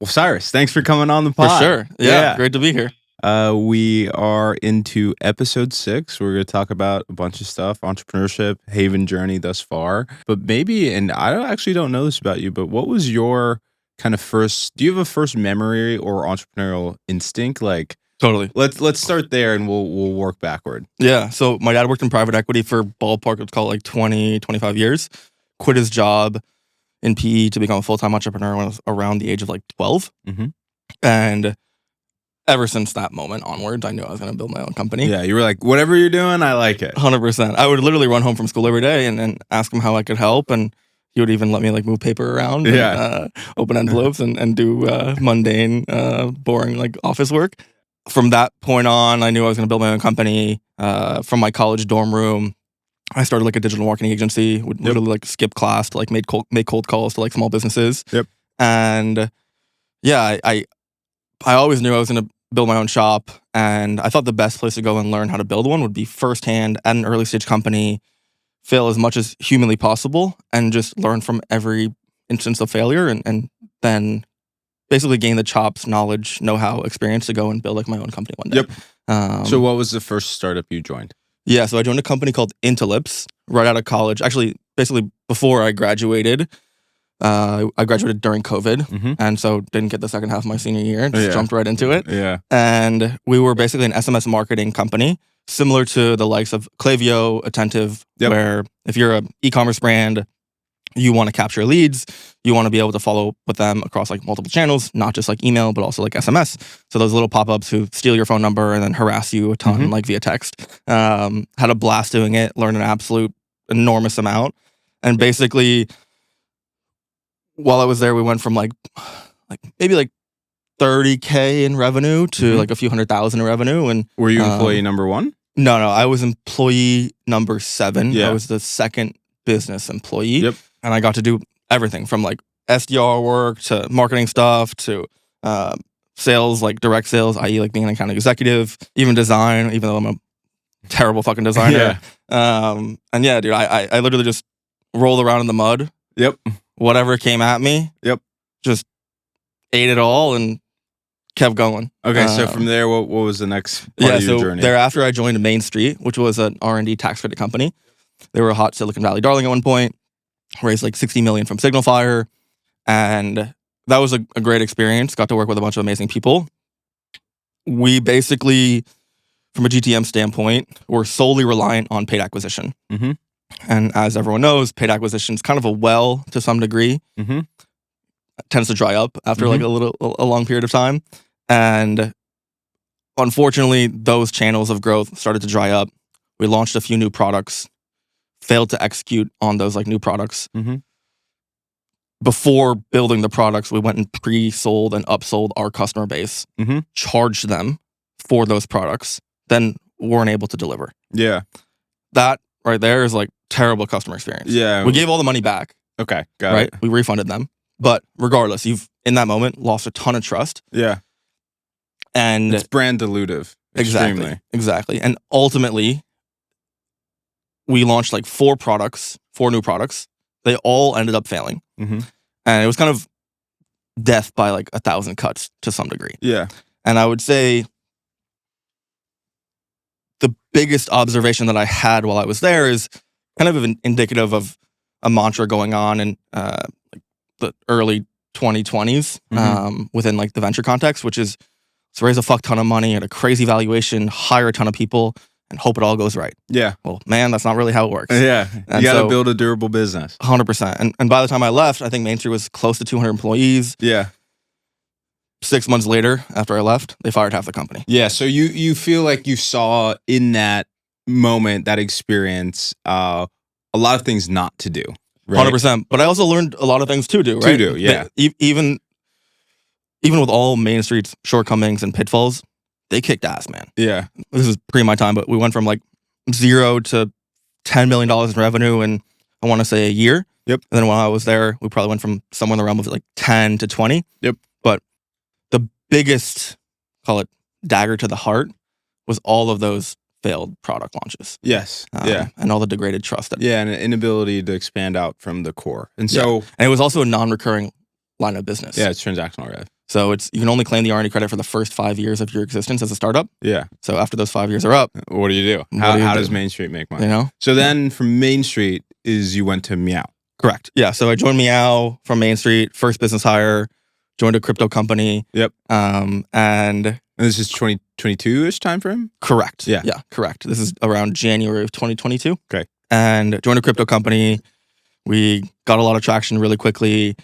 Well, Cyrus, thanks for coming on the For pod. sure. Yeah, great to be here. We are into episode 6. We're going to talk about a bunch of stuff, entrepreneurship, Haven journey thus far. But maybe, and actually don't know this about you, but what was your kind of first, do you have a first memory or entrepreneurial instinct? Like, Totally. let's start there and we'll work backward. Yeah. So my dad worked in private equity for ballpark, let's call it like 20, 25 years. Quit his job in PE to become a full-time entrepreneur when I was around the age of like 12. Mhm. And ever since that moment onwards, I knew I was going to build my own company. Yeah, you were like, whatever you're doing, I like it. 100%. I would literally run home from school every day and ask him how I could help. And he would even let me like move paper around and open envelopes and do mundane, boring like office work. From that point on, I knew I was going to build my own company. From my college dorm room, I started like a digital marketing agency. Would literally like skip class to like make cold calls to like small businesses. Yep. And yeah, I always knew I was going to build my own shop, and I thought the best place to go and learn how to build one would be firsthand at an early stage company, fail as much as humanly possible, and just learn from every instance of failure, and then basically gain the chops, knowledge, know-how, experience to go and build like my own company one day. Yep. So what was the first startup you joined? Yeah, so I joined a company called Intellipse right out of college. Actually, basically before I graduated. I graduated during COVID, and so didn't get the second half of my senior year. Just jumped right into it. Yeah. And we were basically an SMS marketing company, similar to the likes of Klaviyo, Attentive, where if you're an e-commerce brand, you want to capture leads, you want to be able to follow with them across like multiple channels, not just like email, but also like SMS. So those little pop-ups who steal your phone number and then harass you a ton like via text. Had a blast doing it, learned an absolute enormous amount. And basically, while I was there, we went from like maybe like 30K in revenue to like a few $100,000 in revenue. And were you employee number 1? No, I was employee number 7. Yeah. I was the second business employee. Yep. And I got to do everything from like SDR work to marketing stuff to sales, like direct sales, i.e. like being an account executive, even design, even though I'm a terrible fucking designer. And yeah, dude, I literally just rolled around in the mud. Yep. Whatever came at me. Yep. Just ate it all and kept going. Okay, so from there, what was the next part of your journey? Thereafter, I joined Main Street, which was an R&D tax credit company. They were a hot Silicon Valley darling at one point. Raised like $60 million from Signal Fire, and that was a great experience. Got to work with a bunch of amazing people. We basically, from a GTM standpoint, were solely reliant on paid acquisition. And as everyone knows, paid acquisition is kind of a well to some degree. It tends to dry up after like a long period of time. And unfortunately, those channels of growth started to dry up. We launched a few new products, failed to execute on those like new products. Before building the products, we went and pre-sold and upsold our customer base, charged them for those products, then weren't able to deliver. Yeah. That right there is like terrible customer experience. Yeah. We gave all the money back. Okay, got it. We refunded them. But regardless, you've, in that moment, lost a ton of trust. Yeah. And it's brand dilutive. Extremely. Exactly. And ultimately, we launched like 4 new products. They all ended up failing. And it was kind of death by like 1,000 cuts to some degree. Yeah. And I would say the biggest observation that I had while I was there is kind of indicative of a mantra going on in like the early 2020s within like the venture context, which is let's raise a fuck ton of money at a crazy valuation, hire a ton of people, and hope it all goes right. Yeah. Well, man, that's not really how it works. Yeah. You got to build a durable business. 100%. And by the time I left, I think Main Street was close to 200 employees. Yeah. 6 months later, after I left, they fired half the company. Yeah. So you feel like you saw in that moment, that experience, a lot of things not to do. Right? 100%. But I also learned a lot of things to do, right? To do, yeah. Even with all Main Street's shortcomings and pitfalls, they kicked ass, man. Yeah. This is pre my time, but we went from like 0 to $10 million in revenue in, I want to say, a year. Yep. And then while I was there, we probably went from somewhere in the realm of like 10 to 20. Yep. But the biggest, call it dagger to the heart, was all of those failed product launches. Yes. Yeah. And all the degraded trust. And an inability to expand out from the core. And so... And it was also a non-recurring line of business. Yeah, it's transactional rev. So you can only claim the R&D credit for the first 5 years of your existence as a startup. Yeah. So after those 5 years are up, what do you do? How does Main Street make money? You know. So then from Main Street you went to Meow. Correct. Yeah. So I joined Meow from Main Street, first business hire, joined a crypto company. Yep. And this is 2022-ish time frame? Correct. Yeah. Yeah, correct. This is around January of 2022. Okay. And joined a crypto company. We got a lot of traction really quickly.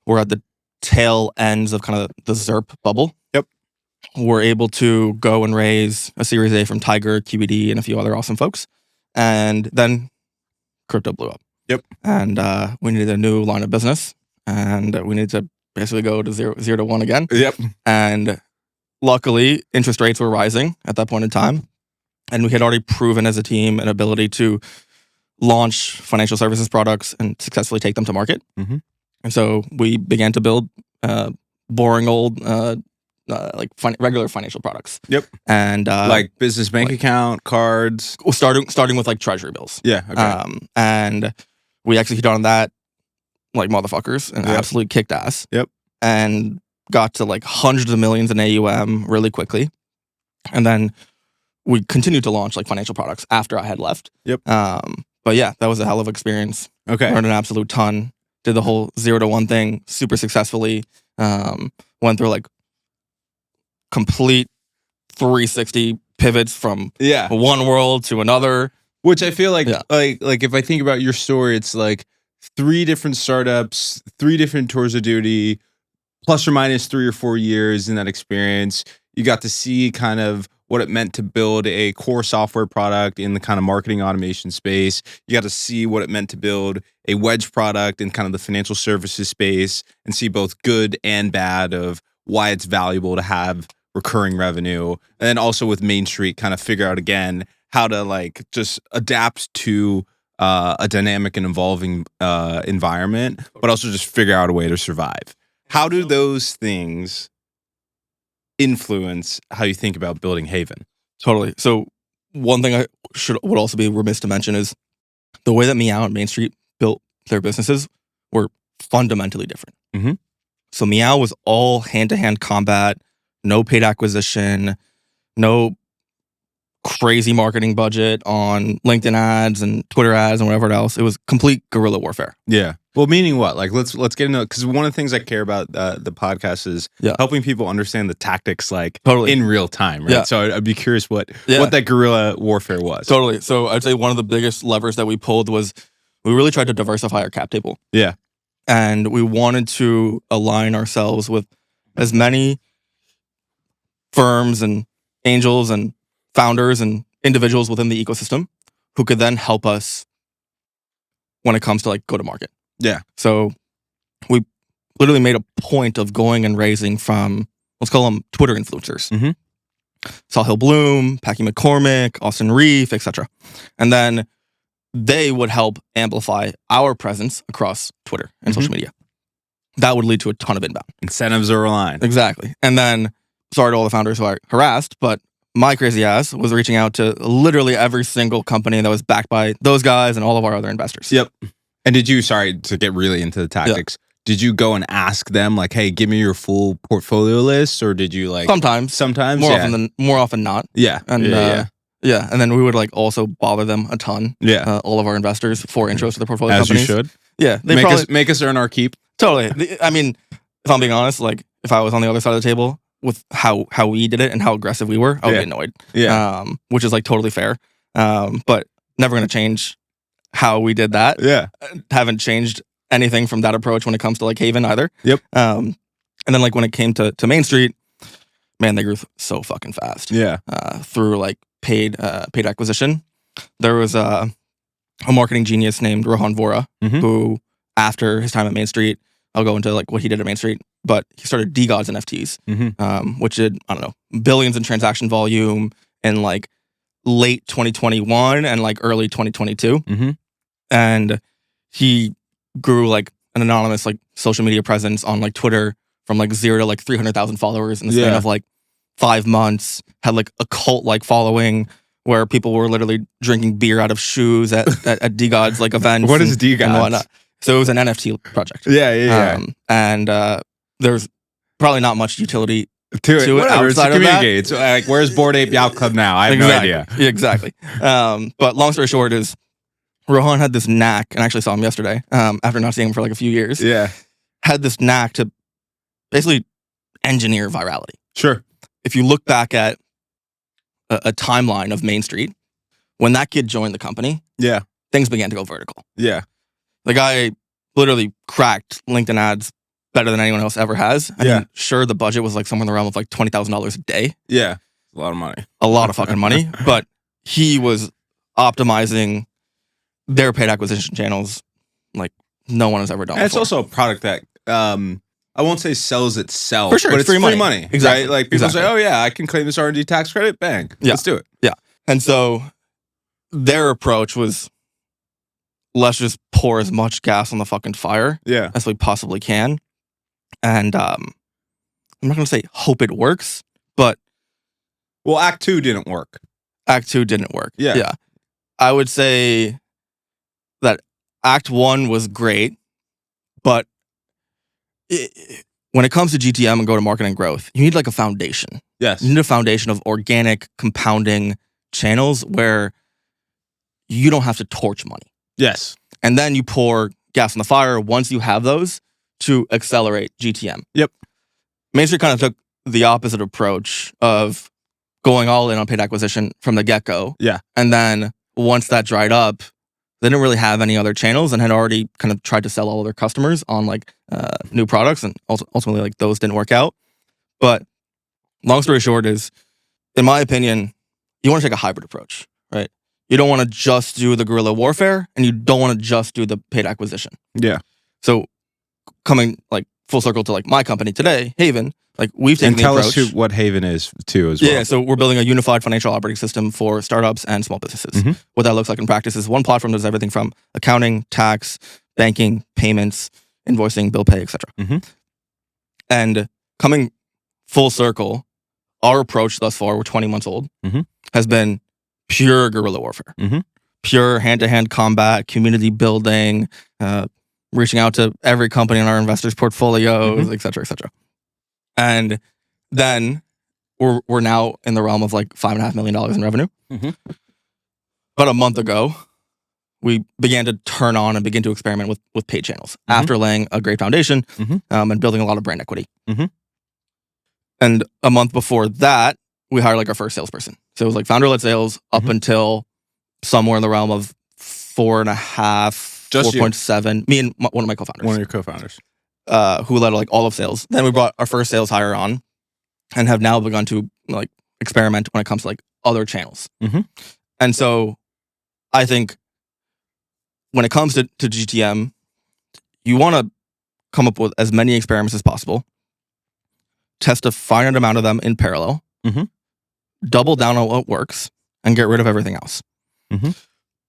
We're at the tail ends of kind of the ZERP bubble. Yep. We're able to go and raise a Series A from Tiger, QED, and a few other awesome folks. And then crypto blew up. Yep. And we needed a new line of business. And we needed to basically go to zero to one again. Yep. And luckily, interest rates were rising at that point in time. And we had already proven as a team an ability to launch financial services products and successfully take them to market. Mm-hmm. And so we began to build boring old regular financial products. Yep. And like business bank account, cards. Starting with like treasury bills. Yeah. Okay. And we executed on that like motherfuckers and absolutely kicked ass. Yep. And got to like hundreds of millions in AUM really quickly. And then we continued to launch like financial products after I had left. Yep. But yeah, that was a hell of an experience. Okay. Learned an absolute ton. Did the whole 0 to 1 thing super successfully. Went through like complete 360 pivots from one world to another. Which I feel like if I think about your story, it's like 3 different startups, 3 different tours of duty, plus or minus 3 or 4 years in that experience. You got to see kind of what it meant to build a core software product in the kind of marketing automation space. You got to see what it meant to build a wedge product in kind of the financial services space and see both good and bad of why it's valuable to have recurring revenue. And then also with Main Street, kind of figure out again how to like just adapt to a dynamic and evolving environment, but also just figure out a way to survive. How do those things influence how you think about building Haven? Totally. So one thing I would also be remiss to mention is the way that Meow and Main Street built their businesses were fundamentally different. Mm-hmm. So Meow was all hand-to-hand combat, no paid acquisition, no crazy marketing budget on LinkedIn ads and Twitter ads and whatever else. It was complete guerrilla warfare. Yeah. Well, meaning what? Like, let's get into it, because one of the things I care about the podcast is helping people understand the tactics, like in real time, right? Yeah. So I'd be curious what that guerrilla warfare was. Totally. So I'd say one of the biggest levers that we pulled was we really tried to diversify our cap table. Yeah. And we wanted to align ourselves with as many firms and angels and founders and individuals within the ecosystem who could then help us when it comes to like go to market. Yeah. So we literally made a point of going and raising from, let's call them Twitter influencers. Mm-hmm. Sahil Bloom, Packy McCormick, Austin Reef, etc. And then they would help amplify our presence across Twitter and social media. That would lead to a ton of inbound. Incentives are aligned. Exactly. And then, sorry to all the founders who I harassed, but my crazy ass was reaching out to literally every single company that was backed by those guys and all of our other investors. Yep. And did you, sorry to get really into the tactics, did you go and ask them like, hey, give me your full portfolio list? Or did you like... Sometimes. More often not. Yeah. And yeah. And then we would like also bother them a ton. Yeah. All of our investors for intros to the portfolio As companies. You should. Yeah. They make us earn our keep. Totally. I mean, if I'm being honest, like if I was on the other side of the table with how we did it and how aggressive we were, I would get annoyed. Yeah. Which is like totally fair. But never going to change how we did that. Yeah. Haven't changed anything from that approach when it comes to like Haven either. Yep. And then like when it came to Main Street, man, they grew so fucking fast. Yeah. Through like paid acquisition. There was a marketing genius named Rohan Vora who, after his time at Main Street, I'll go into like what he did at Main Street, but he started DGods NFTs, which did, I don't know, billions in transaction volume in like late 2021 and like early 2022. And he grew like an anonymous like social media presence on like Twitter from like 0 to like 300,000 followers in the span of like 5 months, had like a cult like following where people were literally drinking beer out of shoes at DGods like events. What is DGods? So it was an NFT project. Yeah. And there's probably not much utility To it, to it whatever. It's to outside of that. communicate. It's like, where's Bored Ape Yacht Club now? I have no idea. Yeah, exactly. But long story short is Rohan had this knack, and I actually saw him yesterday after not seeing him for like a few years. Yeah. Had this knack to basically engineer virality. Sure. If you look back at a timeline of Main Street, when that kid joined the company, Yeah. things began to go vertical. Yeah. The guy literally cracked LinkedIn ads better than anyone else ever has. I mean, sure, the budget was like somewhere in the realm of like $20,000 a day. Yeah. A lot of money. A lot of fucking money. But he was optimizing their paid acquisition channels like no one has ever done And it's before. also a product that I won't say sells itself, For sure, but it's it's free free money. money. Exactly. Right? Like people Exactly. say, oh yeah, I can claim this R&D tax credit. Bang. Yeah. Let's do it. And so their approach was, let's just pour as much gas on the fucking fire Yeah. as we possibly can. And I'm not going to say hope it works, but Well, Act 2 didn't work. Act 2 didn't work. Yeah. I would say that Act 1 was great, but when it comes to GTM and go-to-market and growth, you need like a foundation. Yes. You need a foundation of organic, compounding channels where you don't have to torch money. Yes. And then you pour gas on the fire once you have those to accelerate GTM. Yep. Main Street kind of took the opposite approach of going all in on paid acquisition from the get-go. Yeah. And then once that dried up, they didn't really have any other channels and had already kind of tried to sell all of their customers on like new products, and ultimately like those didn't work out. But long story short is, in my opinion, you want to take a hybrid approach, right? You don't want to just do the guerrilla warfare, and you don't want to just do the paid acquisition. Yeah. So coming like full circle to like my company today, Haven, like we've taken And the tell approach. us what Haven is too as well. Yeah, so we're building a unified financial operating system for startups and small businesses. Mhm. What that looks like in practice is one platform does everything from accounting, tax, banking, payments, invoicing, bill pay, etc. Mhm. And coming full circle, our approach thus far, we're 20 months old, Mhm. has been pure guerrilla warfare. Mhm. Pure hand-to-hand combat, community building, reaching out to every company in our investors' portfolios, et cetera, et cetera. And then we're now in the realm of like $5.5 million in revenue. Mhm. About a month ago, we began to turn on and begin to experiment with paid channels after laying a great foundation and building a lot of brand equity. Mhm. And a month before that, we hired like our first salesperson. So it was like founder-led sales up until somewhere in the realm of 4.5, Just you. 4.7. Me and one of my co-founders. One of your co-founders. Who led like all of sales. Then we brought our first sales hire on and have now begun to like experiment when it comes to like other channels. Mhm. And so I think when it comes to GTM, you want to come up with as many experiments as possible, test a finite amount of them in parallel, Mhm. double down on what works, and get rid of everything else. Mhm.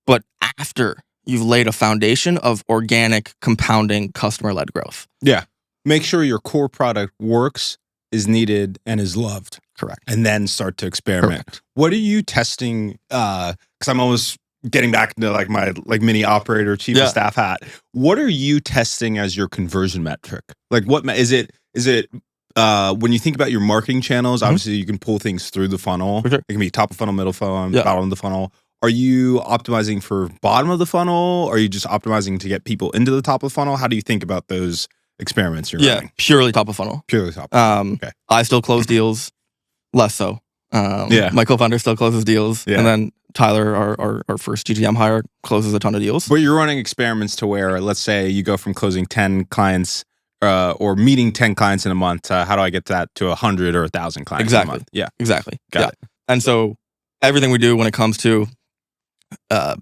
But after you've laid a foundation of organic, compounding, customer-led growth. Yeah. Make sure your core product works, is needed, and is loved. Correct. And then start to experiment. Correct. What are you testing? Because I'm always getting back into like my like mini operator, chief of staff hat. What are you testing as your conversion metric? Like what is it? Is it when you think about your marketing channels? Obviously, you can pull things through the funnel. For sure. It can be top of funnel, middle funnel, bottom of the funnel. Are you optimizing for bottom of the funnel? Are you just optimizing to get people into the top of the funnel? How do you think about those experiments you're running? Purely top of funnel. Purely top. Okay. I still close deals, less so. My co-founder still closes deals, and then Tyler, our first GTM hire, closes a ton of deals. But you're running experiments to where, let's say, you go from closing 10 clients or meeting 10 clients in a month to how do I get that to 100 or 1,000 clients in a month? Yeah, exactly. Got it. And so everything we do when it comes to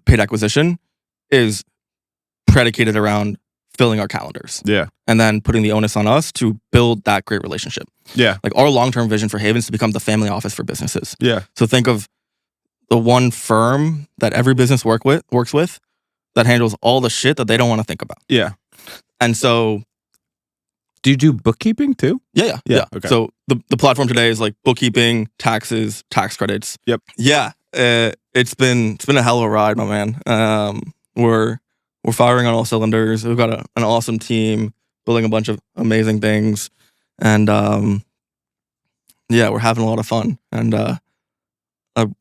paid acquisition is predicated around filling our calendars. Yeah. And then putting the onus on us to build that great relationship. Yeah. Like our long-term vision for Haven is to become the family office for businesses. Yeah. So think of the one firm that every business works with that handles all the shit that they don't want to think about. Yeah. And so do you do bookkeeping too? Yeah. Okay. So the platform today is like bookkeeping, taxes, tax credits. Yep. Yeah. It's been a hell of a ride, my man. We're firing on all cylinders. We've got an awesome team building a bunch of amazing things. And yeah, we're having a lot of fun. And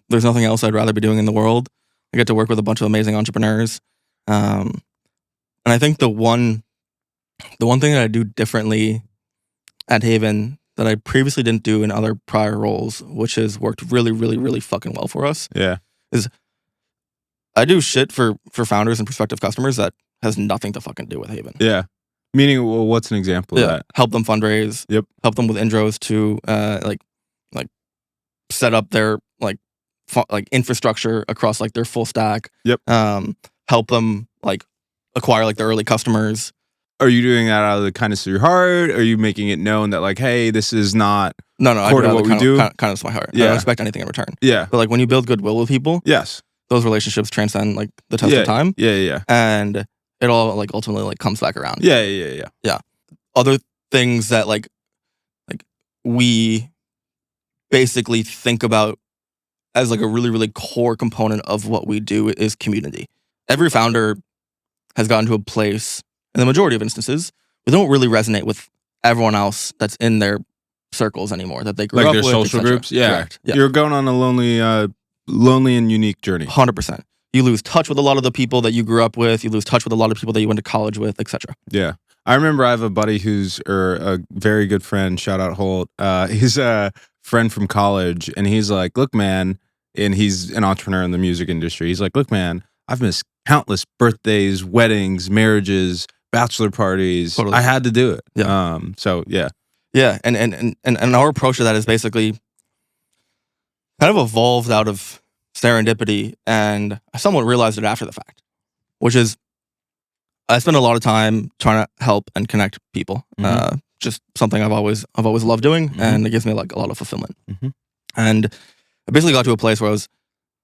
there's nothing else I'd rather be doing in the world. I get to work with a bunch of amazing entrepreneurs. And I think the one thing that I do differently at Haven that I previously didn't do in other prior roles, which has worked really, really, really fucking well for us, is I do shit for founders and prospective customers that has nothing to fucking do with Haven. Yeah. Meaning, well, what's an example of that? Help them fundraise. Yep. Help them with intros to like set up their like infrastructure across like their full stack. Yep. Help them like acquire like their early customers. Are you doing that out of the kindness of your heart? Are you making it known that like, hey, this is not no, core to what we do? Kindness of my heart. Yeah. I don't expect anything in return. Yeah. But like when you build goodwill with people, yes, those relationships transcend like the test of time. Yeah. And it all like ultimately like comes back around. Yeah. Other things that like we basically think about as like a really, really core component of what we do is community. Every founder has gotten to a place, in the majority of instances, they don't really resonate with everyone else that's in their circles anymore that they grew like up their with. social groups. Yeah. Correct. Yeah. You're going on a lonely and unique journey. 100%. You lose touch with a lot of the people that you grew up with. You lose touch with a lot of people that you went to college with, etc. Yeah. I remember I have a buddy who's a very good friend. Shout out Holt. He's a friend from college, and he's like, look, man, and he's an entrepreneur in the music industry. He's like, look, man, I've missed countless birthdays, weddings, marriages, bachelor parties. Totally. I had to do it. Yeah. So yeah. Yeah. And our approach to that is basically kind of evolved out of serendipity, and I somewhat realized it after the fact, which is I spend a lot of time trying to help and connect people. Mm-hmm. Just something I've always loved doing, Mm-hmm. and it gives me like a lot of fulfillment. Mm-hmm. And I basically got to a place where I was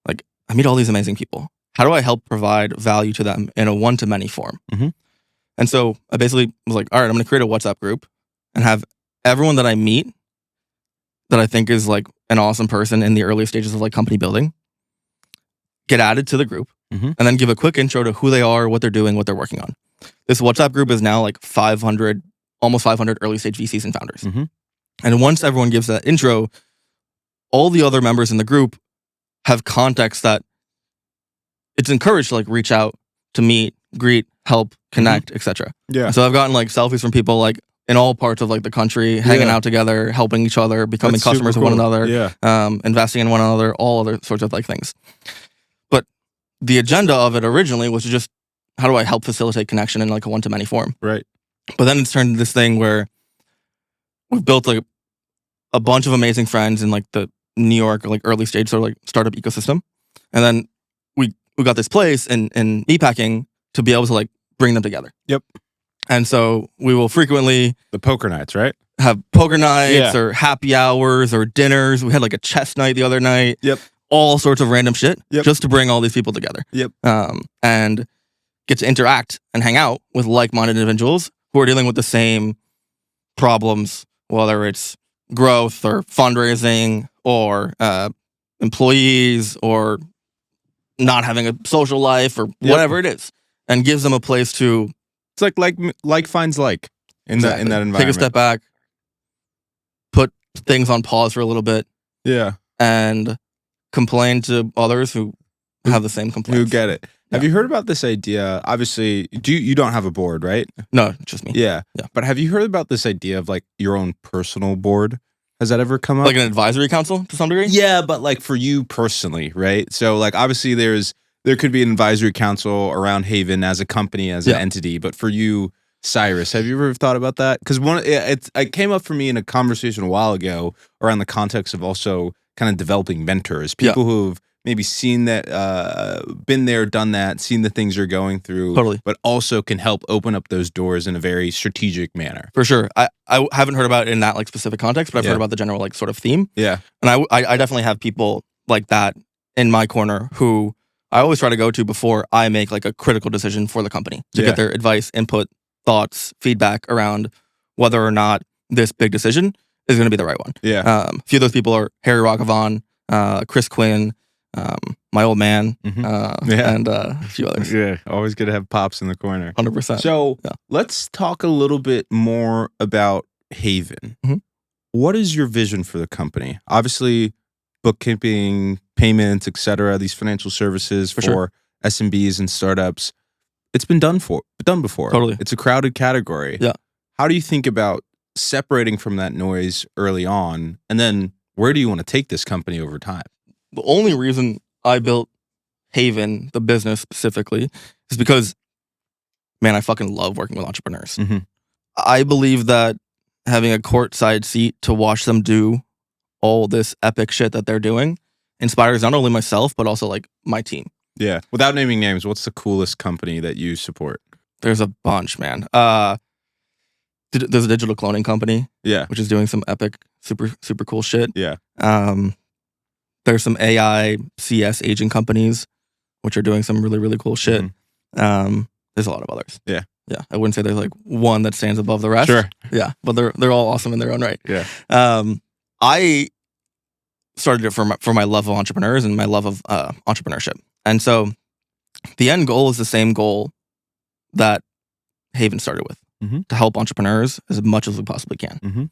like, I meet all these amazing people. How do I help provide value to them in a one-to-many form? Mm-hmm. And so I basically was like, all right, I'm going to create a WhatsApp group and have everyone that I meet that I think is like an awesome person in the early stages of like company building get added to the group, mm-hmm. and then give a quick intro to who they are, what they're doing, what they're working on. This WhatsApp group is now like 500, almost 500 early stage VCs and founders. Mm-hmm. And once everyone gives that intro, all the other members in the group have context that it's encouraged to like reach out to meet, greet, help, connect, mm-hmm. etc. Yeah. So I've gotten like selfies from people like in all parts of like the country, hanging out together, helping each other, becoming That's customers of one another, investing in one another, all other sorts of like things. But the agenda of it originally was just how do I help facilitate connection in like a one-to-many form? Right. But then it's turned into this thing where we've built like a bunch of amazing friends in like the New York like early stage sort of like startup ecosystem, and then we got this place in Meatpacking to be able to like bring them together. Yep. And so we will frequently the poker nights, right? Have poker nights or happy hours or dinners. We had like a chess night the other night. Yep. All sorts of random shit just to bring all these people together. Yep. And get to interact and hang out with like-minded individuals who are dealing with the same problems, whether it's growth or fundraising or employees or not having a social life or whatever it is, and gives them a place to. It's like finds like in that environment. Take a step back, put things on pause for a little bit. Yeah. And complain to others who have the same complaints. Who get it. Yeah. Have you heard about this idea? Obviously, you don't have a board, right? No, just me. Yeah. But have you heard about this idea of like your own personal board? Has that ever come up? Like an advisory council to some degree? Yeah, but like for you personally, right? So like obviously there could be an advisory council around Haven as a company, as an entity, but for you, Cyrus, have you ever thought about that? Because it came up for me in a conversation a while ago around the context of also kind of developing mentors, people who've maybe seen that, been there, done that, seen the things you're going through, but also can help open up those doors in a very strategic manner. For sure. I haven't heard about it in that like specific context, but I've heard about the general like sort of theme. Yeah. And I definitely have people like that in my corner who I always try to go to before I make like a critical decision for the company to get their advice, input, thoughts, feedback around whether or not this big decision is going to be the right one. Yeah. A few of those people are Harry Rockavon, Chris Quinn, my old man, and a few others. Yeah, always good to have pops in the corner. 100%. So let's talk a little bit more about Haven, Mhm. what is your vision for the company? Obviously, bookkeeping, payments, etc., these financial services For for sure. SMBs and startups, it's been done before. Totally. It's a crowded category. Yeah. How do you think about separating from that noise early on? And then where do you want to take this company over time? The only reason I built Haven, the business specifically, is because, man, I fucking love working with entrepreneurs. Mhm. I believe that having a courtside seat to watch them do all this epic shit that they're doing inspires not only myself, but also like my team. Yeah. Without naming names, what's the coolest company that you support? There's a bunch, man. There's a digital cloning company, Yeah. which is doing some epic, super cool shit. Yeah. There's some AI CS agent companies, which are doing some really cool shit. There's a lot of others. Yeah. Yeah. I wouldn't say there's like one that stands above the rest. Sure. Yeah, but they're all awesome in their own right. Yeah. I started it for my love of entrepreneurs and my love of entrepreneurship, and so the end goal is the same goal that Haven started with, Mhm. to help entrepreneurs as much as we possibly can. Mhm.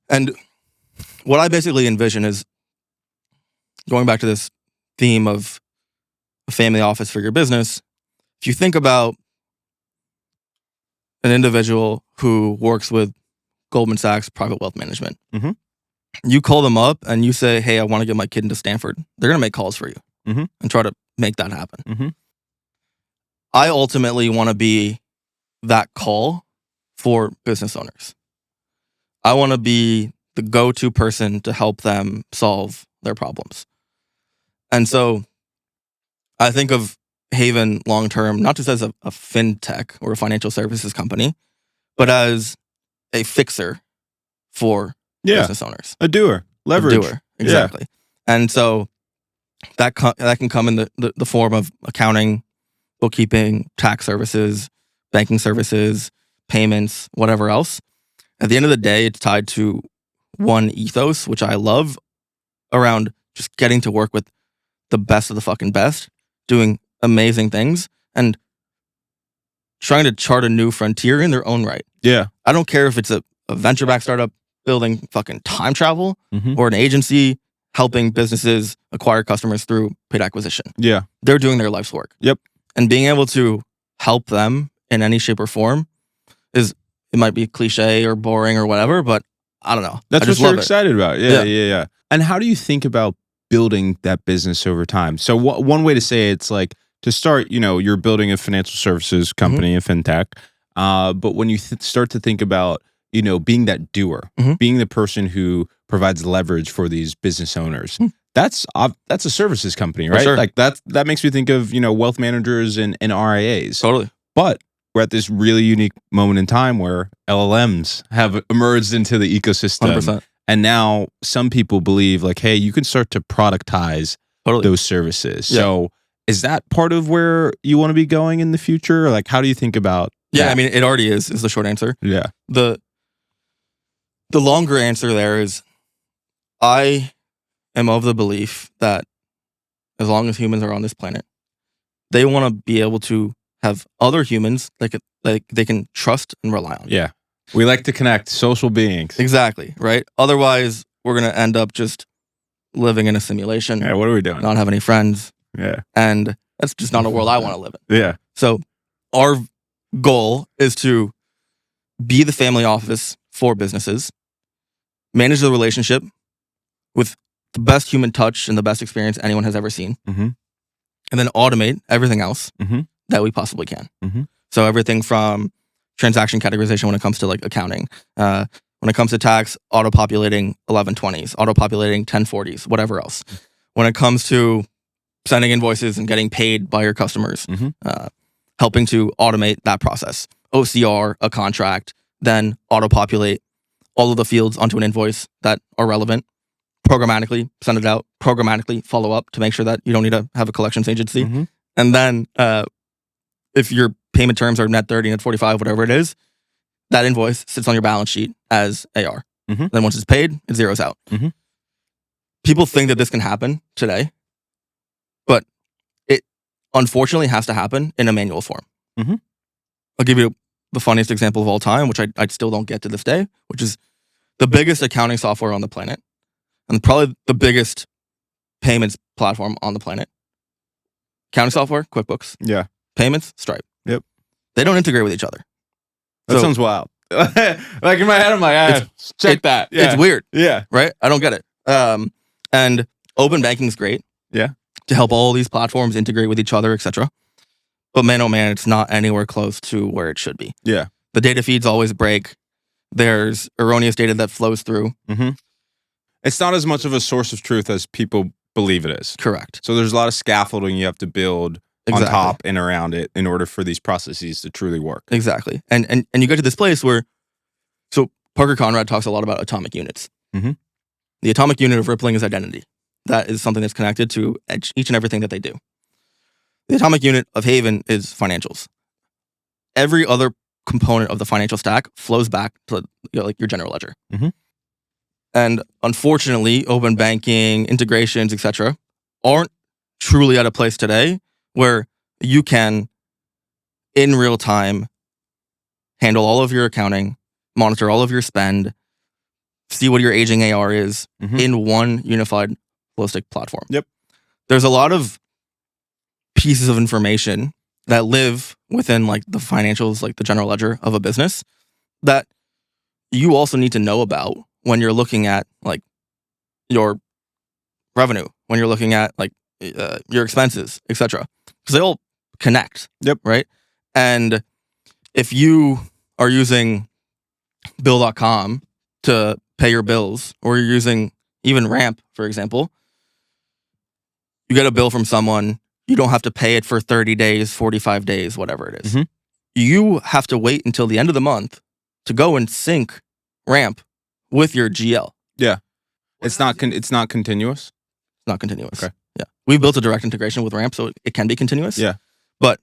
And what I basically envision is going back to this theme of a family office for your business. If you think about an individual who works with Goldman Sachs Private Wealth Management, Mhm. you call them up and you say, hey, I want to get my kid into Stanford. They're going to make calls for you Mhm. and try to make that happen. Mhm. I ultimately want to be that call for business owners. I want to be the go-to person to help them solve their problems. And so I think of Haven long-term, not just as a fintech or a financial services company, but as a fixer for Yeah. business owners. A doer. Leverage. A doer. Exactly. And so that can come in the form of accounting, bookkeeping, tax services, banking services, payments, whatever else. At the end of the day, it's tied to one ethos, which I love, around just getting to work with the best of the fucking best, doing amazing things, and trying to chart a new frontier in their own right. Yeah. I don't care if it's a venture-backed startup building fucking time travel Mhm. or an agency helping businesses acquire customers through paid acquisition. Yeah. They're doing their life's work. Yep. And being able to help them in any shape or form it might be cliche or boring or whatever, but I don't know. That's I just what you're love it. excited about. Yeah. And how do you think about building that business over time? So one way to say it's like to start, you're building a financial services company, a fintech. But when you start to think about, being that doer, being the person who provides leverage for these business owners, that's a services company, right? sure. Like that makes me think of, wealth managers and RIAs. Totally. But we're at this really unique moment in time where LLMs have emerged into the ecosystem. 100%. And now some people believe like, hey, you can start to productize Totally. those services. Yeah. So is that part of where you want to be going in the future? Like, how do you think about Yeah, that? I mean, it already is the short answer. Yeah. The longer answer there is I am of the belief that as long as humans are on this planet, they want to be able to have other humans like they can trust and rely on. Yeah. We like to connect, social beings. Exactly, right? Otherwise, we're going to end up just living in a simulation, Yeah, what are we doing? not have any friends, Yeah. and that's just not a world I want to live in. Yeah. So our goal is to be the family office for businesses, manage the relationship with the best human touch and the best experience anyone has ever seen, Mhm. and then automate everything else Mhm. that we possibly can. Mhm. So everything from transaction categorization when it comes to like accounting, when it comes to tax, auto-populating 1120s, auto-populating 1040s, whatever else. When it comes to sending invoices and getting paid by your customers, Mhm. helping to automate that process. OCR, a contract, then auto-populate all of the fields onto an invoice that are relevant, programmatically send it out, programmatically follow up to make sure that you don't need to have a collections agency. Mhm. And then if your payment terms are net 30, net 45, whatever it is, that invoice sits on your balance sheet as AR. Mhm. Then once it's paid, it zeroes out. Mhm. People think that this can happen today, but it unfortunately has to happen in a manual form. Mhm. I'll give you the funniest example of all time, which I still don't get to this day, which is the biggest accounting software on the planet and probably the biggest payments platform on the planet. Accounting software, QuickBooks. Yeah. Payments, Stripe. Yep. They don't integrate with each other. That sounds wild. Like in my head, I'm like, check that. Yeah. It's weird. Yeah. Right? I don't get it. And open banking is great. Yeah. To help all these platforms integrate with each other, etc. But man, oh man, it's not anywhere close to where it should be. Yeah. The data feeds always break. There's erroneous data that flows through. Mm-hmm. It's not as much of a source of truth as people believe it is. Correct. So there's a lot of scaffolding you have to build on top and around it in order for these processes to truly work. Exactly. And you get to this place where, so Parker Conrad talks a lot about atomic units. Mm-hmm. The atomic unit of rippling is identity. That is something that's connected to each and everything that they do. The atomic unit of Haven is financials. Every other component of the financial stack flows back to like your general ledger. Mm-hmm. And unfortunately, open banking, integrations, etc., aren't truly at a place today where you can, in real time, handle all of your accounting, monitor all of your spend, see what your aging AR is in one unified holistic platform. Yep. There's a lot of pieces of information that live within like the financials, like the general ledger of a business, that you also need to know about when you're looking at like your revenue, when you're looking at like your expenses, etc. Because they all connect. Yep. Right. And if you are using Bill.com to pay your bills, or you're using even Ramp, for example, you get a bill from someone, you don't have to pay it for 30 days, 45 days, whatever it is. Mm-hmm. You have to wait until the end of the month to go and sync Ramp with your GL. Yeah. It's not continuous. It's not continuous. Okay. Yeah. We built a direct integration with Ramp, so it can be continuous. Yeah. But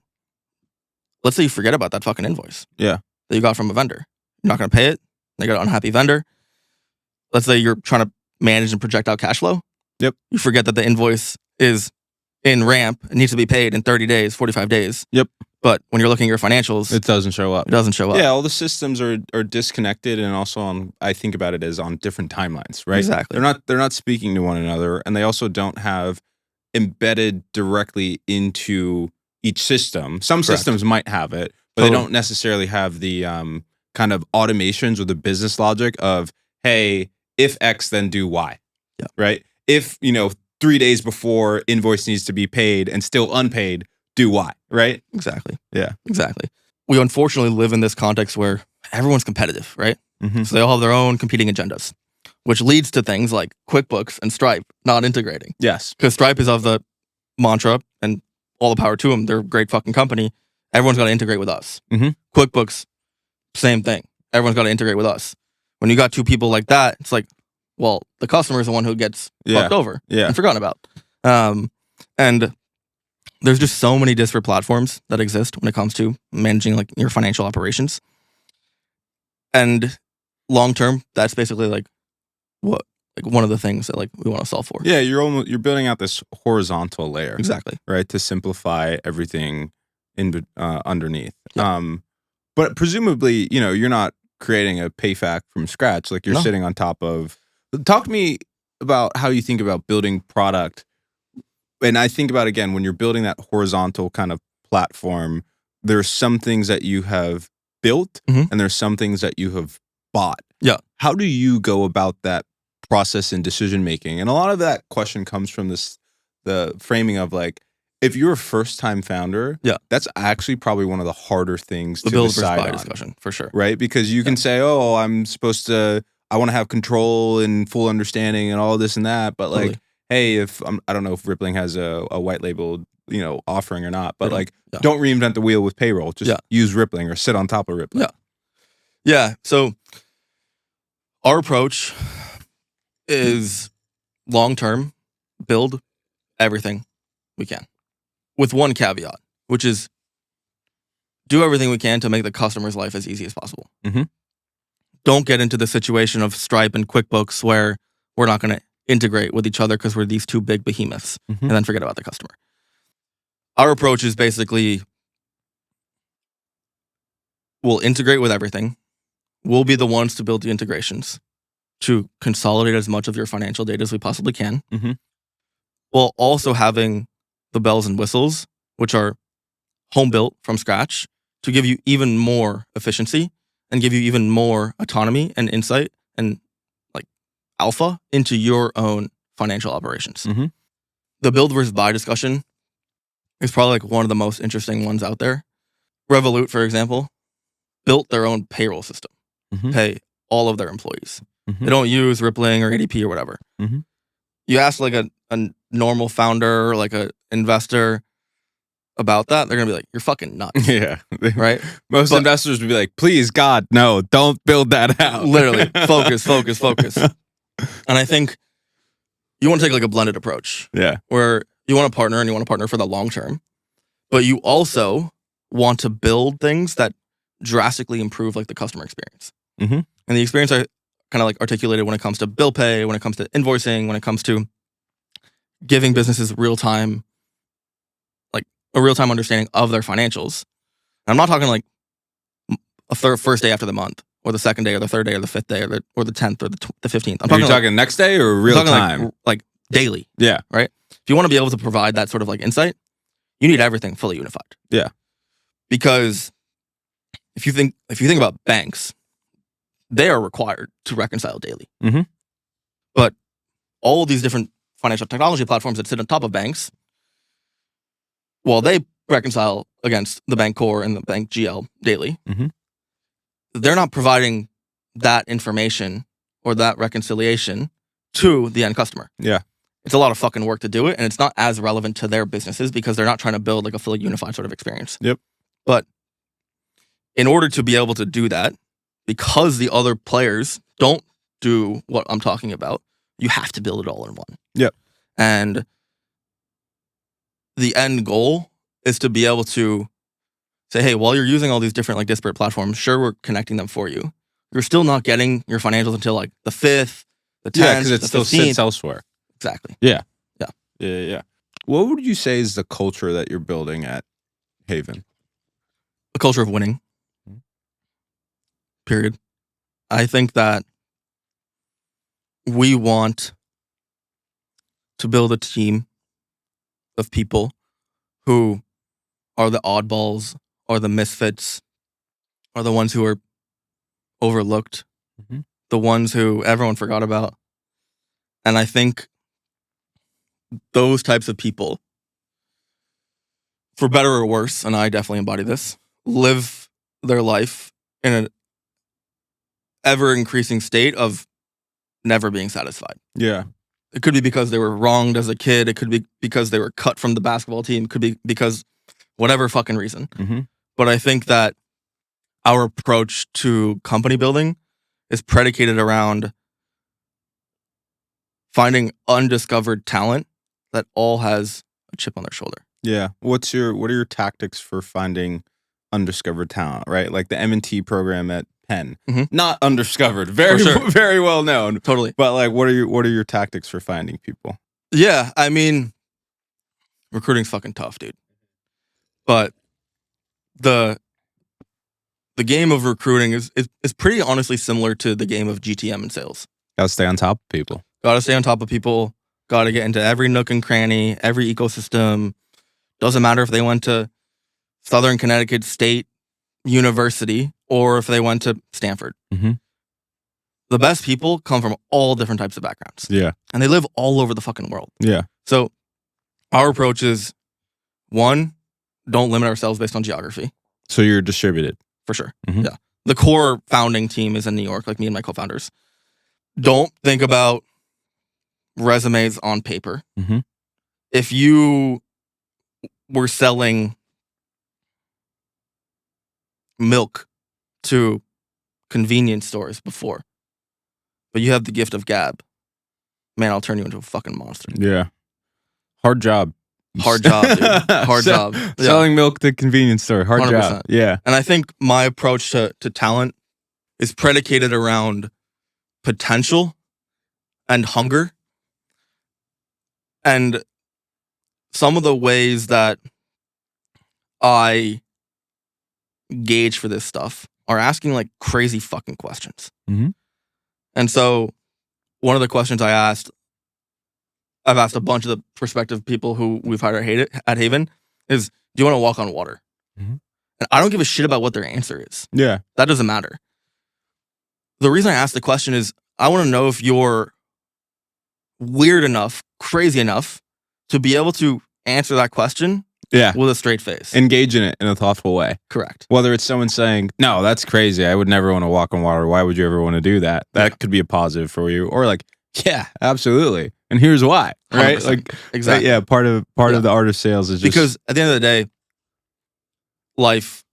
let's say you forget about that fucking invoice. Yeah. That you got from a vendor. You're not going to pay it. They got an unhappy vendor. Let's say you're trying to manage and project out cash flow. Yep. You forget that the invoice is in Ramp. It needs to be paid in 30 days, 45 days. Yep. But when you're looking at your financials, it doesn't show up. It doesn't show up. Yeah, all the systems are disconnected, and also on, I think about it as on different timelines, right? Exactly. They're not speaking to one another, and they also don't have embedded directly into each system. Some Correct. systems might have it, but they don't necessarily have the kind of automations or the business logic of, hey, if X, then do Y. Yeah. Right? If, 3 days before invoice needs to be paid and still unpaid, do Y, right? Exactly. Yeah. Exactly. We unfortunately live in this context where everyone's competitive, right? Mm-hmm. So they all have their own competing agendas, which leads to things like QuickBooks and Stripe not integrating. Yes. Because Stripe is of the mantra, and all the power to them, they're a great fucking company. Everyone's got to integrate with us. Mm-hmm. QuickBooks, same thing. Everyone's got to integrate with us. When you got two people like that, it's like, well, the customer is the one who gets fucked over and forgotten about. And there's just so many disparate platforms that exist when it comes to managing like your financial operations. And long term, that's basically like one of the things that like we want to solve for. Yeah, you're building out this horizontal layer. Exactly. Right, to simplify everything in underneath. Yeah. But presumably, you're not creating a PayFac from scratch. Like you're sitting on top of. Talk to me about how you think about building product. And I think about, again, when you're building that horizontal kind of platform, there's some things that you have built and there's some things that you have bought. Yeah. How do you go about that process and decision making? And a lot of that question comes from the framing of like, if you're a first time founder, that's actually probably one of the harder things to build decide versus buy on, discussion, for sure. right? Because you can say, oh, I want to have control and full understanding and all this and that, but like, hey, if I don't know if Rippling has a white labeled, offering or not, but don't reinvent the wheel with payroll. Just use Rippling or sit on top of Rippling. Yeah. So our approach is long-term, build everything we can with one caveat, which is do everything we can to make the customer's life as easy as possible. Mm-hmm. Don't get into the situation of Stripe and QuickBooks where we're not going to integrate with each other because we're these two big behemoths and then forget about the customer. Our approach is basically We'll integrate with everything. We'll be the ones to build the integrations to consolidate as much of your financial data as we possibly can. Mm-hmm. While also having the bells and whistles, which are home built from scratch, to give you even more efficiency and give you even more autonomy and insight and like alpha into your own financial operations. Mm-hmm. The build versus buy discussion is probably like one of the most interesting ones out there. Revolut, for example, built their own payroll system, Mm-hmm. pay all of their employees. Mm-hmm. They don't use Rippling or ADP or whatever. Mm-hmm. You ask like a normal founder or like an investor about that, they're gonna be like, "You're fucking nuts." Yeah. Right? Most But- investors would be like, please, God, no, don't build that out. Literally, focus. And I think you want to take like a blended approach Yeah. where you want to partner and you want to partner for the long term, but you also want to build things that drastically improve like the customer experience. Mm-hmm. And the experience I kind of like articulated when it comes to bill pay, when it comes to invoicing, when it comes to giving businesses a real-time understanding of their financials. And I'm not talking like a first day after the month, or the second day, or the third day, or the fifth day, or the 10th, or the 15th. Are you talking next day or real time? Like daily. Yeah. Right? If you want to be able to provide that sort of like insight, you need everything fully unified. Yeah. Because if you think about banks, they are required to reconcile daily. Mm-hmm. But all of these different financial technology platforms that sit on top of banks, while they reconcile against the bank core and the bank GL daily, Mhm. they're not providing that information or that reconciliation to the end customer. Yeah. It's a lot of fucking work to do it, and it's not as relevant to their businesses because they're not trying to build like a fully unified sort of experience. Yep. But in order to be able to do that, because the other players don't do what I'm talking about, you have to build it all in one. Yep. And the end goal is to be able to say, hey, while you're using all these different like disparate platforms, sure, we're connecting them for you. You're still not getting your financials until like the 5th, the 10th, Yeah, because it the still 15th. sits elsewhere. Exactly. Yeah. What would you say is the culture that you're building at Haven? A culture of winning. Period. I think that we want to build a team of people who are the oddballs, or the misfits, are the ones who are overlooked, Mhm. the ones who everyone forgot about. And I think those types of people, for better or worse, and I definitely embody this, live their life in an ever-increasing state of never being satisfied. Yeah. It could be because they were wronged as a kid. It could be because they were cut from the basketball team. It could be because whatever fucking reason. Mm-hmm. But I think that our approach to company building is predicated around finding undiscovered talent that all has a chip on their shoulder. Yeah. What are your tactics for finding undiscovered talent, right? Like the M&T program at Penn. Mhm. Not undiscovered. Very For sure. very well known. Totally. But like what are your tactics for finding people? Yeah, I mean, recruiting's fucking tough, dude. But the game of recruiting is pretty honestly similar to the game of GTM and sales. Gotta stay on top of people. Gotta stay on top of people. Gotta get into every nook and cranny, every ecosystem. Doesn't matter if they went to Southern Connecticut State University or if they went to Stanford. Mhm. The best people come from all different types of backgrounds. Yeah. And they live all over the fucking world. Yeah. So our approach is, one, don't limit ourselves based on geography. So you're distributed. For sure. Mhm. Yeah. The core founding team is in New York, like me and my co-founders. Don't think about resumes on paper. Mhm. If you were selling milk to convenience stores before, but you have the gift of gab, man, I'll turn you into a fucking monster. Yeah. Hard job. Hard job, dude. Hard job. Yeah. Selling milk to convenience store. Hard 100%. job. Yeah. And I think my approach to talent is predicated around potential and hunger. And some of the ways that I gauge for this stuff are asking like crazy fucking questions. Mhm. And so one of the questions I've asked a bunch of the prospective people who we've hired at Haven is, do you want to walk on water? Mhm. And I don't give a shit about what their answer is. Yeah. That doesn't matter. The reason I asked the question is I want to know if you're weird enough, crazy enough to be able to answer that question Yeah. with a straight face. Engage in it in a thoughtful way. Correct. Whether it's someone saying, no, that's crazy. I would never want to walk on water. Why would you ever want to do that? That could be a positive for you. Or like, yeah, absolutely. And here's why. Right? 100%. Like, Exactly. Yeah, part of the art of sales is just because at the end of the day, life,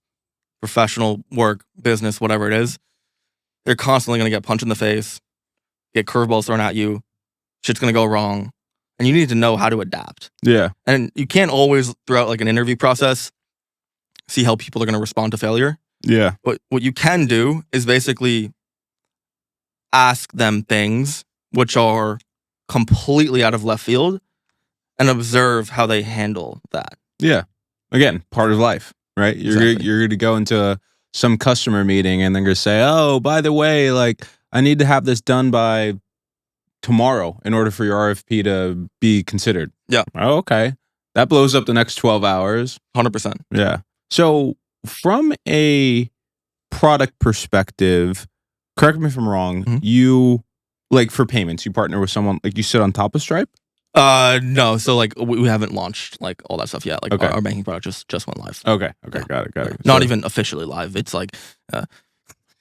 professional, work, business, whatever it is, they're constantly going to get punched in the face, get curveballs thrown at you, shit's going to go wrong, and you need to know how to adapt. Yeah. And you can't always, throughout like an interview process, see how people are going to respond to failure. Yeah. But what you can do is basically ask them things which are completely out of left field and observe how they handle that. Yeah. Again, part of life, right? You're going to go into some customer meeting and they're going to say, oh, by the way, like I need to have this done by tomorrow in order for your RFP to be considered. Yeah. Oh, okay. That blows up the next 12 hours. 100%. Yeah. So from a product perspective, correct me if I'm wrong, Mhm. you, like for payments, you partner with someone, like you sit on top of Stripe? No. So like we haven't launched like all that stuff yet. Like Okay. our banking product just went live. Okay. Yeah. Got it. Not So- even officially live. It's like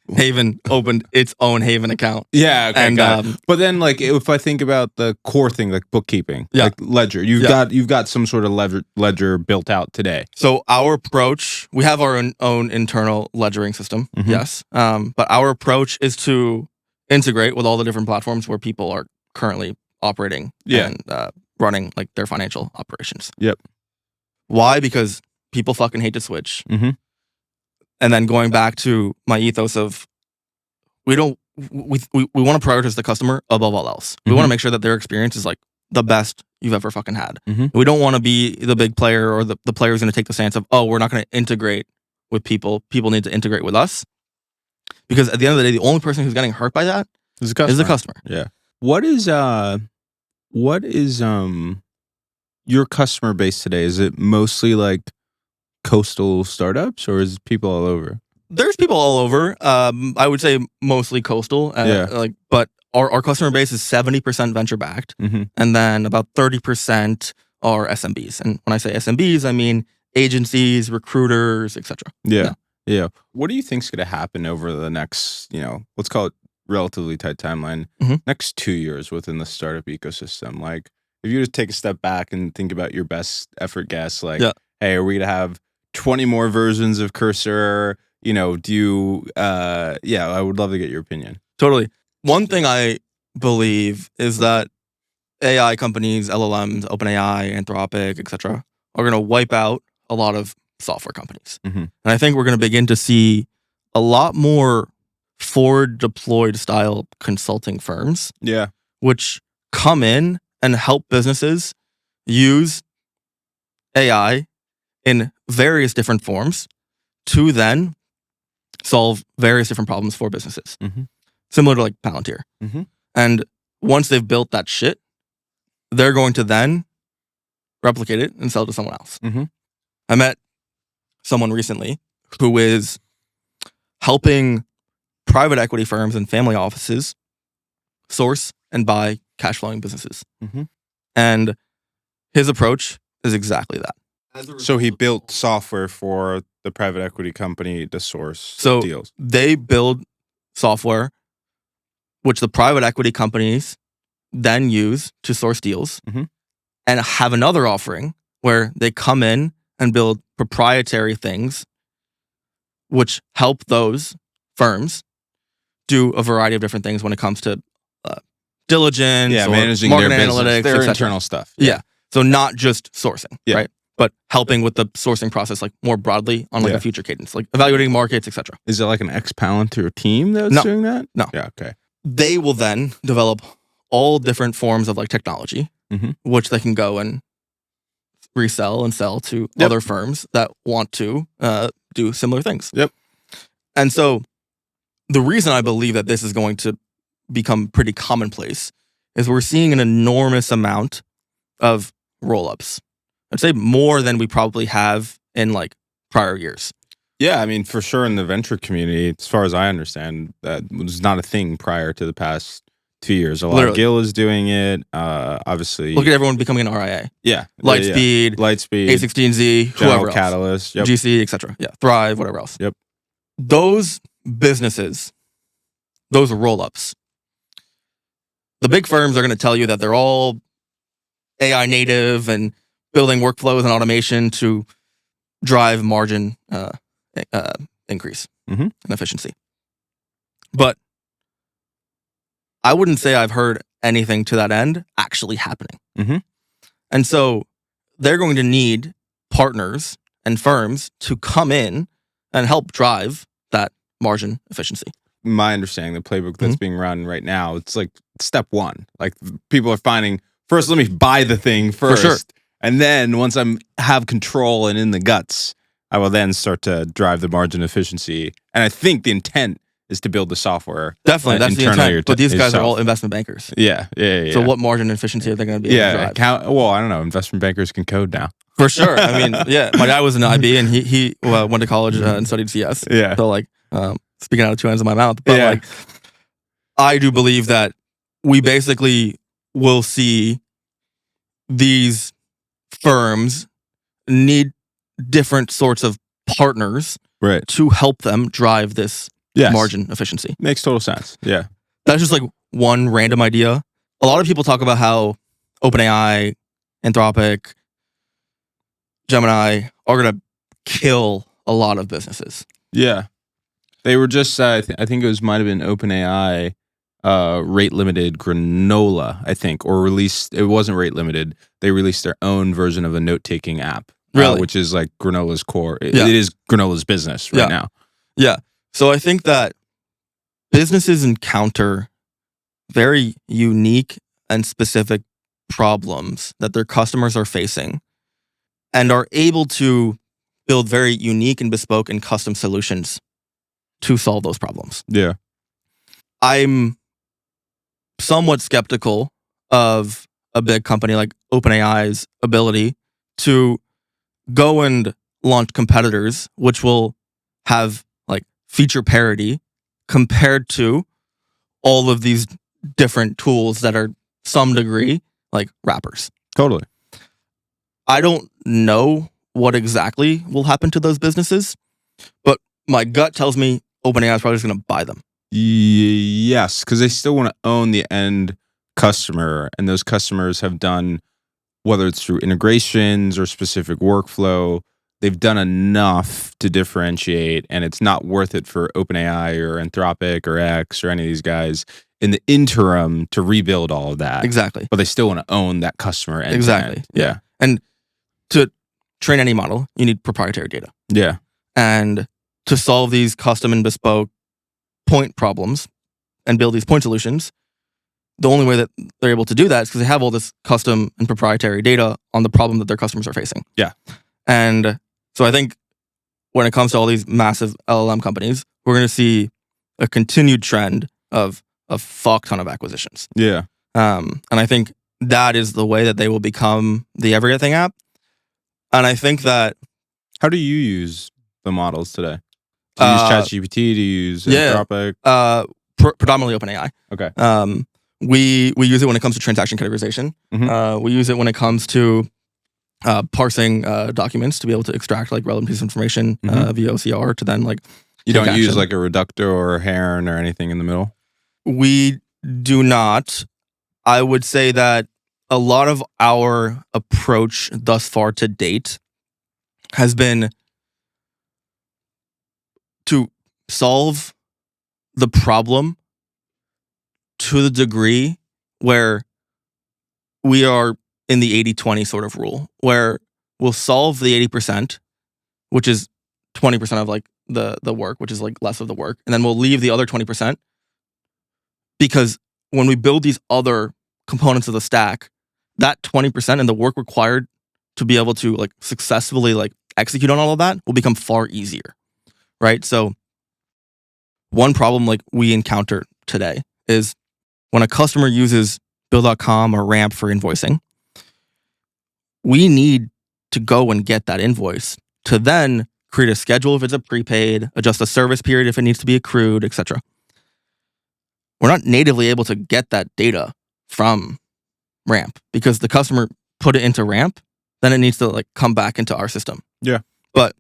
Haven opened its own Haven account. Yeah, okay, And, got it. But then, like, if I think about the core thing, like bookkeeping, Yeah. like ledger, you've got some sort of ledger built out today. So our approach, we have our own internal ledgering system, Mhm. yes. But our approach is to integrate with all the different platforms where people are currently operating Yeah. and running like their financial operations. Yep. Why? Because people fucking hate to switch. Mhm. And then going back to my ethos of we want to prioritize the customer above all else. We want to make sure that their experience is like the best you've ever fucking had. Mhm. We don't want to be the big player or the player who's going to take the stance of, oh, we're not going to integrate with people. People need to integrate with us. Because at the end of the day, the only person who's getting hurt by that Is the is the customer. Yeah. What is your customer base today? Is it mostly like coastal startups or is it people all over? There's people all over. I would say mostly coastal. Yeah. But our customer base is 70% venture backed, Mhm. and then about 30% are SMBs. And when I say SMBs, I mean agencies, recruiters, etc. Yeah. What do you think's going to happen over the next, let's call it relatively tight timeline, Mhm. next 2 years within the startup ecosystem? Like, if you just take a step back and think about your best effort guess, like, hey, are we going to have 20 more versions of Cursor? I would love to get your opinion. Totally. One thing I believe is that AI companies, LLMs, OpenAI, Anthropic, etc., are going to wipe out a lot of software companies. Mhm. And I think we're going to begin to see a lot more forward deployed style consulting firms, Yeah. which come in and help businesses use AI in various different forms to then solve various different problems for businesses. Mhm. Similar to like Palantir. Mhm. And once they've built that shit, they're going to then replicate it and sell it to someone else. Mhm. I met someone recently who is helping private equity firms and family offices source and buy cash flowing businesses. Mhm. And his approach is exactly that. So he built software for the private equity company to source deals. They build software which the private equity companies then use to source deals, Mhm. and have another offering where they come in and build proprietary things which help those firms do a variety of different things when it comes to diligence, or managing market their business, analytics, their et cetera. internal stuff. Yeah. So not just sourcing, Yeah. right? But helping with the sourcing process like more broadly on like Yeah. a future cadence, like evaluating markets, etc. Is it like an ex-Palantir team that's No. doing that? No. Yeah, okay. They will then develop all different forms of like technology, Mhm. which they can go and resell and sell to Yep. other firms that want to do similar things. Yep. And so the reason I believe that this is going to become pretty commonplace is we're seeing an enormous amount of roll-ups. I'd say more than we probably have in like prior years. Yeah, I mean, for sure in the venture community, as far as I understand, that was not a thing prior to the past 2 years. A lot of Literally. Gil is doing it. Obviously, Look at everyone becoming an RIA. yeah, Lightspeed, Lightspeed, A16Z, General whoever else. Catalyst, yep, GC, etc. Yeah, Thrive, whatever else. Yep. Those businesses, those roll-ups, the big firms are going to tell you that they're all AI native and building workflows and automation to drive margin increase and efficiency. But I wouldn't say I've heard anything to that end actually happening. And so they're going to need partners and firms to come in and help drive that margin efficiency. My understanding, the playbook that's being run right now, it's like step one. Like people are finding, first, let me buy the thing first. For sure. And then once I have control and in the guts, I will then start to drive the margin efficiency. And I think the intent is to build the software. Definitely, that's the internally intent. But these guys yourself. are all investment bankers. Yeah. So what margin efficiency are they going to be able to drive? Well, I don't know. Investment bankers can code now. For sure. I mean, yeah, my dad was an IB and he went to college and studied CS. Yeah. So like, speaking out of two ends of my mouth, but like, I do believe that we basically will see these firms need different sorts of partners to help them drive this margin efficiency. Makes total sense. Yeah. That's just like one random idea. A lot of people talk about how OpenAI, Anthropic, Gemini are going to kill a lot of businesses. Yeah. They were just, I think it might have been OpenAI rate limited granola, I think, or released, it wasn't rate limited. They released their own version of a note taking app, which is like granola's core. It is granola's business right now. Yeah. So I think that businesses encounter very unique and specific problems that their customers are facing and are able to build very unique and bespoke and custom solutions to solve those problems. Yeah. I'm somewhat skeptical of a big company like OpenAI's ability to go and launch competitors which will have like feature parity compared to all of these different tools that are some degree like wrappers. Totally. I don't know what exactly will happen to those businesses, but my gut tells me OpenAI is probably just going to buy them. Yes, because they still want to own the end customer, and those customers have done, whether it's through integrations or specific workflow, they've done enough to differentiate, and it's not worth it for OpenAI or Anthropic or X or any of these guys in the interim to rebuild all of that. Exactly. But they still want to own that customer end to end. Yeah. And to train any model, you need proprietary data. Yeah. And to solve these custom and bespoke point problems and build these point solutions, the only way that they're able to do that is because they have all this custom and proprietary data on the problem that their customers are facing. Yeah. And so I think when it comes to all these massive LLM companies, we're going to see a continued trend of a fuck ton of acquisitions. Yeah. And I think that is the way that they will become the everything app. And I think that... How do you use the models today? Do you use ChatGPT? Do you use Anthropic? Predominantly OpenAI. Okay. We use it when it comes to transaction categorization. We use it when it comes to parsing documents to be able to extract like relevant pieces of information via OCR to then like... You don't use like a reductor or a Heron or anything in the middle? We do not. I would say that a lot of our approach thus far to date has been to solve the problem to the degree where we are in the 80-20 sort of rule, where we'll solve the 80%, which is 20% of like the work, which is like less of the work, and then we'll leave the other 20%, because when we build these other components of the stack, that 20% and the work required to be able to like successfully like execute on all of that will become far easier, right? So one problem like we encounter today is when a customer uses Bill.com or Ramp for invoicing, we need to go and get that invoice to then create a schedule if it's a prepaid, adjust the service period if it needs to be accrued, etc. We're not natively able to get that data from Ramp because the customer put it into Ramp, then it needs to like come back into our system. Yeah. But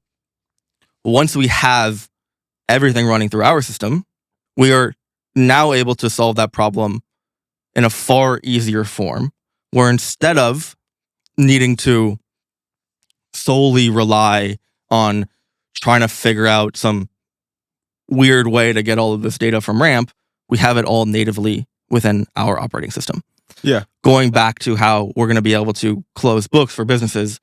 once we have everything running through our system, we are now able to solve that problem in a far easier form, where instead of needing to solely rely on trying to figure out some weird way to get all of this data from Ramp, we have it all natively within our operating system. Yeah. Going back to how we're going to be able to close books for businesses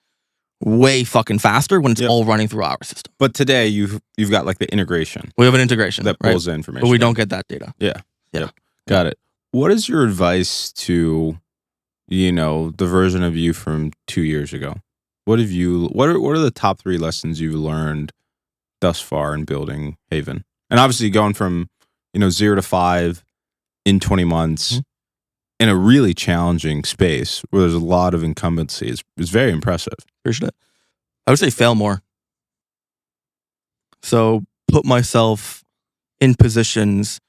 way fucking faster when it's all running through our system. But today you've got like the integration. We have an integration that pulls the information. But we don't get that data. Yeah. Got it. What is your advice to, the version of you from 2 years ago? What are the top 3 lessons you've learned thus far in building Haven? And obviously going from, 0 to 5 in 20 months in a really challenging space where there's a lot of incumbency is very impressive. Appreciate it. I would say fail more. So put myself in positions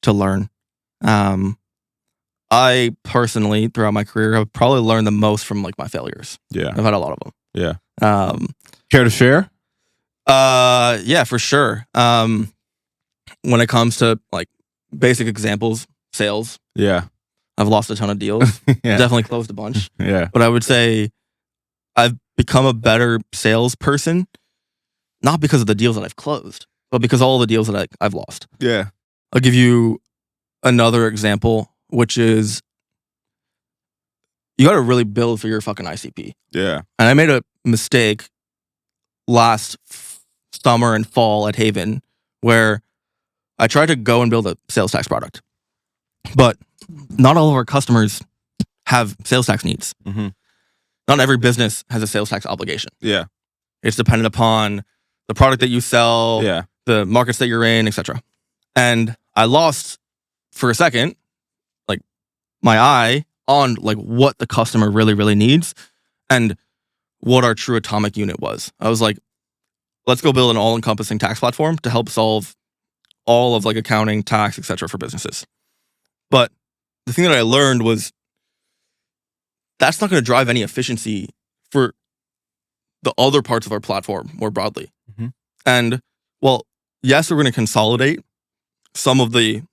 to learn. I personally, throughout my career, have probably learned the most from like my failures. Yeah. I've had a lot of them. Yeah. Care to share? Yeah, for sure. When it comes to like basic examples, sales. Yeah. I've lost a ton of deals. Yeah. Definitely closed a bunch. Yeah. But I would say I've become a better salesperson, not because of the deals that I've closed, but because of all the deals that I've lost. Yeah. I'll give you another example, which is you got to really build for your fucking ICP. Yeah. And I made a mistake last summer and fall at Haven where I tried to go and build a sales tax product. But not all of our customers have sales tax needs. Mm-hmm. Not every business has a sales tax obligation. Yeah. It's dependent upon the product that you sell, Yeah. the markets that you're in, etc. And I lost for a second, like my eye on like what the customer really, really needs and what our true atomic unit was. I was like, let's go build an all-encompassing tax platform to help solve all of like accounting, tax, etc. for businesses. But the thing that I learned was that's not going to drive any efficiency for the other parts of our platform more broadly. Mm-hmm. And well, yes, we're going to consolidate some of the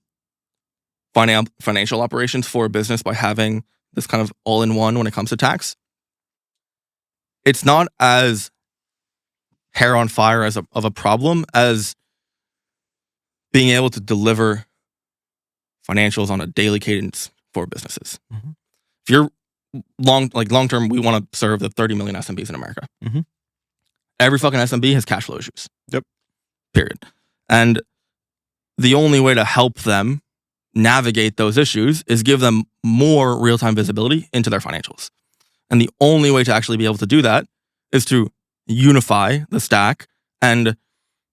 financial operations for a business by having this kind of all-in-one when it comes to tax. It's not as hair on fire of a problem as being able to deliver financials on a daily cadence for businesses. Mm-hmm. If you're long term, we want to serve the 30 million SMBs in America. Mm-hmm. Every fucking SMB has cash flow issues. Yep. Period. And the only way to help them navigate those issues is give them more real-time visibility into their financials. And the only way to actually be able to do that is to unify the stack and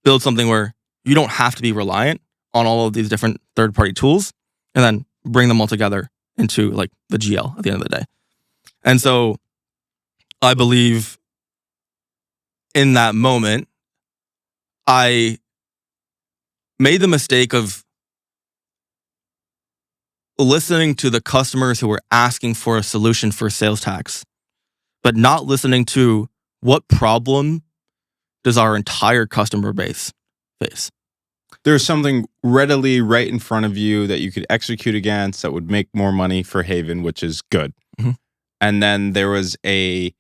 build something where you don't have to be reliant on all of these different third-party tools and then bring them all together into like the GL at the end of the day. And so I believe in that moment, I made the mistake of listening to the customers who were asking for a solution for sales tax, but not listening to what problem does our entire customer base face. There's something readily right in front of you that you could execute against that would make more money for Haven, which is good. Mm-hmm. And then there was a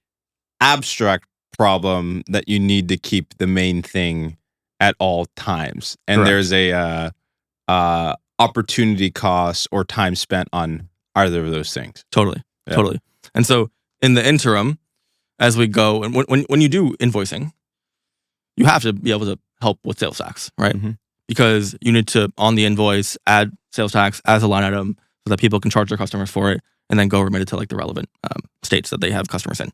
abstract problem that you need to keep the main thing at all times. And Correct. There's a opportunity cost or time spent on either of those things. Totally. Yeah. Totally. And so in the interim, as we go, and when you do invoicing, you have to be able to help with sales tax, right? Mm-hmm. Because you need to, on the invoice, add sales tax as a line item so that people can charge their customers for it and then go remit it to like the relevant states that they have customers in.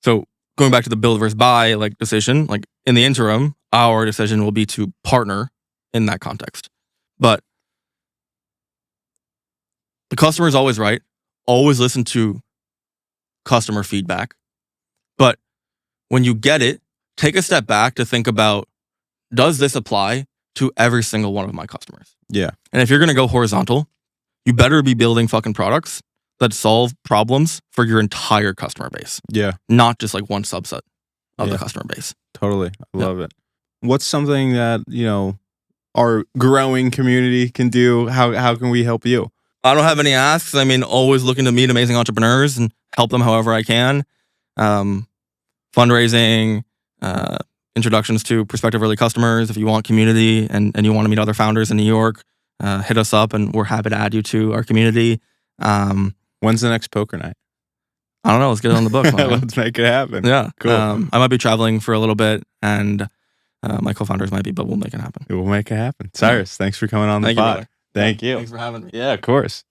So going back to the build versus buy like decision, like in the interim, our decision will be to partner in that context. But the customer is always right. Always listen to customer feedback. But when you get it, take a step back to think about, does this apply to every single one of my customers? Yeah. And if you're going to go horizontal, you better be building fucking products that solve problems for your entire customer base. Yeah. Not just like one subset of the customer base. Totally. I love it. What's something that, our growing community can do? How can we help you? I don't have any asks. I mean, always looking to meet amazing entrepreneurs and help them however I can. Fundraising, introductions to prospective early customers. If you want community and you want to meet other founders in New York, hit us up and we're happy to add you to our community. When's the next poker night? I don't know. Let's get it on the book. Let's make it happen. Yeah. Cool. I might be traveling for a little bit and my co-founders might be, but we'll make it happen. We'll make it happen. Cyrus, thanks for coming on the pod. You, Thank you. Thanks for having me. Yeah, of course.